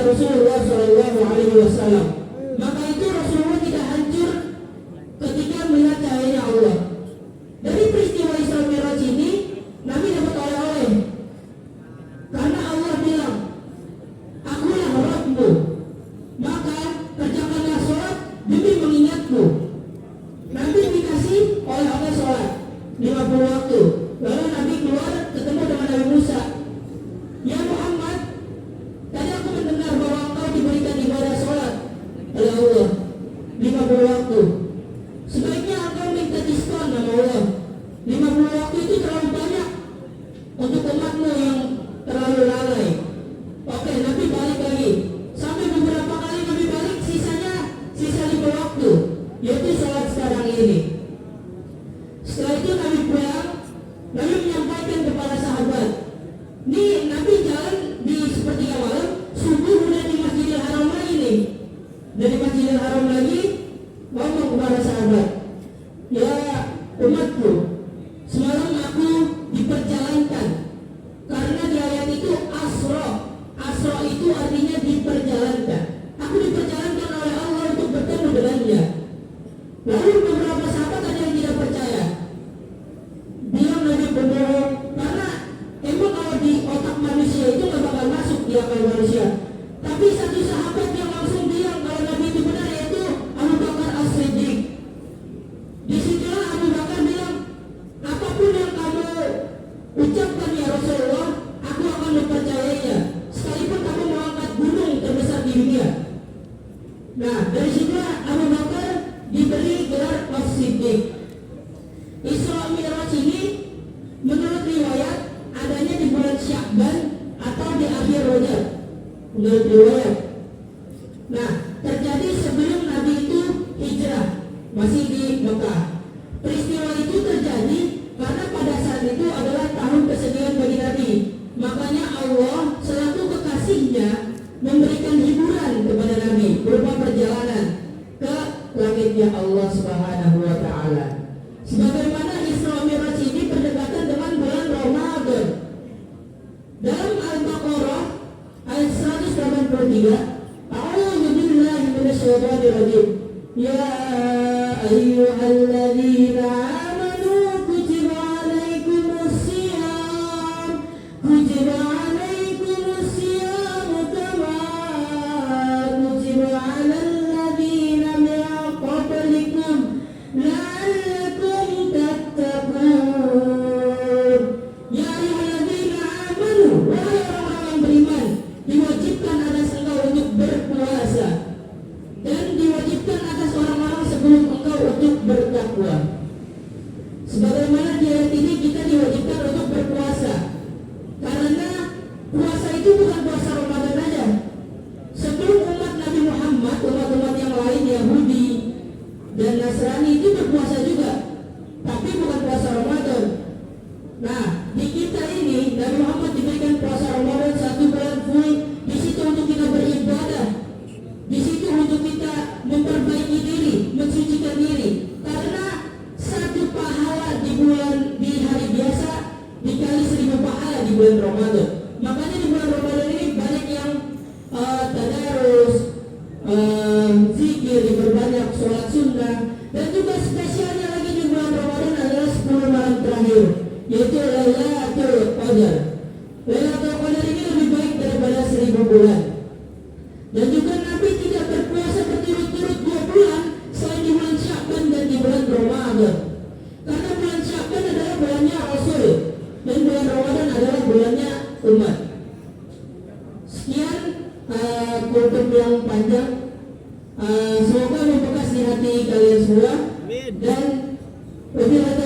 Rasulullah SAW. Maka itu Rasulullah tidak hancur ketika melihat cahayanya Allah. Dari peristiwa Isra Mi'raj ini, Nabi dapat oleh-oleh. Karena Allah bilang, Akulah Rabbmu, maka kerjakanlah sholat demi mengingatku. Nabi dikasih oleh-oleh sholat 50 waktu. Lalu Nabi keluar ketemu dengan Nabi Musa. Ya Muhammad, tadi aku mendengar bahwa engkau diberikan ibadah sholat oleh Allah 50 waktu. Sebaiknya engkau minta diskon sama Allah. 50 waktu itu terlalu banyak untuk umatmu yang terlalu lalai. Oke, Nabi balik lagi. Sampai beberapa kali Nabi balik, sisa 5 waktu, yaitu sholat sekarang ini. Setelah itu Nabi pulang, Nabi menyampaikan kepada sahabat, nih Nabi jalan di sepertiga malam, subuh udah di Masjidil Haram lagi nih. Dari Masjidil Haram lagi, ngomong kepada sahabat, ya umatku, semalam aku diperjalankan. Karena di ayat itu asro itu artinya diperjalankan. Aku diperjalankan oleh Allah untuk bertemu dengannya. Lalu beberapa sahabat ada yang tidak percaya. Bilang Nabi berbohong, karena emang kalau di otak manusia itu nggak bakal masuk di akal manusia. Tapi satu sahabat yang langsung bilang kalau Nabi itu benar, yaitu Abu Bakar As-Siddiq. Disitulah Abu Bakar bilang, apapun yang kamu ucapkan ya Rasulullah, aku akan mempercayainya, sekalipun kamu mengangkat gunung terbesar di dunia. Nah, dari situlah Abu Bakar diberi gelar As-Siddiq. Isra Mi'raj ini menurut riwayat adanya di bulan Sya'ban atau di akhir Rajab. Menurut riwayat. Nah, terjadi sebelum Nabi itu hijrah, masih di Mekah. Peristiwa itu terjadi karena pada saat itu adalah tahun kesedihan bagi Nabi. Makanya Allah selaku kekasihnya memberikan hiburan kepada Nabi berupa perjalanan ke langitnya Allah Subhanahu wa Ta'ala. Sebagaimana Isra Mi'raj ini berdekatan dengan bulan Ramadan. Dalam Al-Baqarah ayat 183, A'udzu billahi minasyaitonir rajim. Ya ayyuhalladzina amanu kutiba 'alaikumus shiyam kama kutiba 'alal ladzina min qablikum la'allakum tattaqun. Ya ayyuhalladzina amanu, wahai orang-orang yang beriman, diwajibkan atas engkau untuk berpuasa dan diwajibkan atas orang-orang sebelum engkau untuk bertakwa. Sebagaimana di ayat ini kita diwajibkan untuk berpuasa, karena puasa itu bukan puasa Ramadan aja. Sebelum umat Nabi Muhammad, umat-umat yang lain Yahudi dan Nasrani itu berpuasa juga, tapi bukan puasa Ramadan. Nah, di kita ini Nabi Muhammad diberikan puasa Ramadan 1 bulan full. Di situ untuk kita beribadah, di situ untuk kita memperbaiki diri, mensucikan diri. Karena 1 pahala di hari biasa dikali 1000 pahala di bulan Ramadan. Makanya di bulan Ramadan ini banyak yang tadarus, zikir, diperbanyak sholat sunnah, dan juga spesialnya lagi di bulan Ramadan adalah 10 malam terakhir, yaitu Lailatul Qadar. Lailatul Qadar ini lebih baik daripada 1000 bulan. Dan juga Nabi tidak berpuasa berturut-turut 2 bulan selain di bulan Sya'ban dan di bulan Ramadan. Karena bulan Sya'ban adalah bulannya Rasul dan bulan Ramadan adalah bulannya umat. Sekian kultum yang panjang. Semoga membekas di hati kalian semua. Dan wabillahi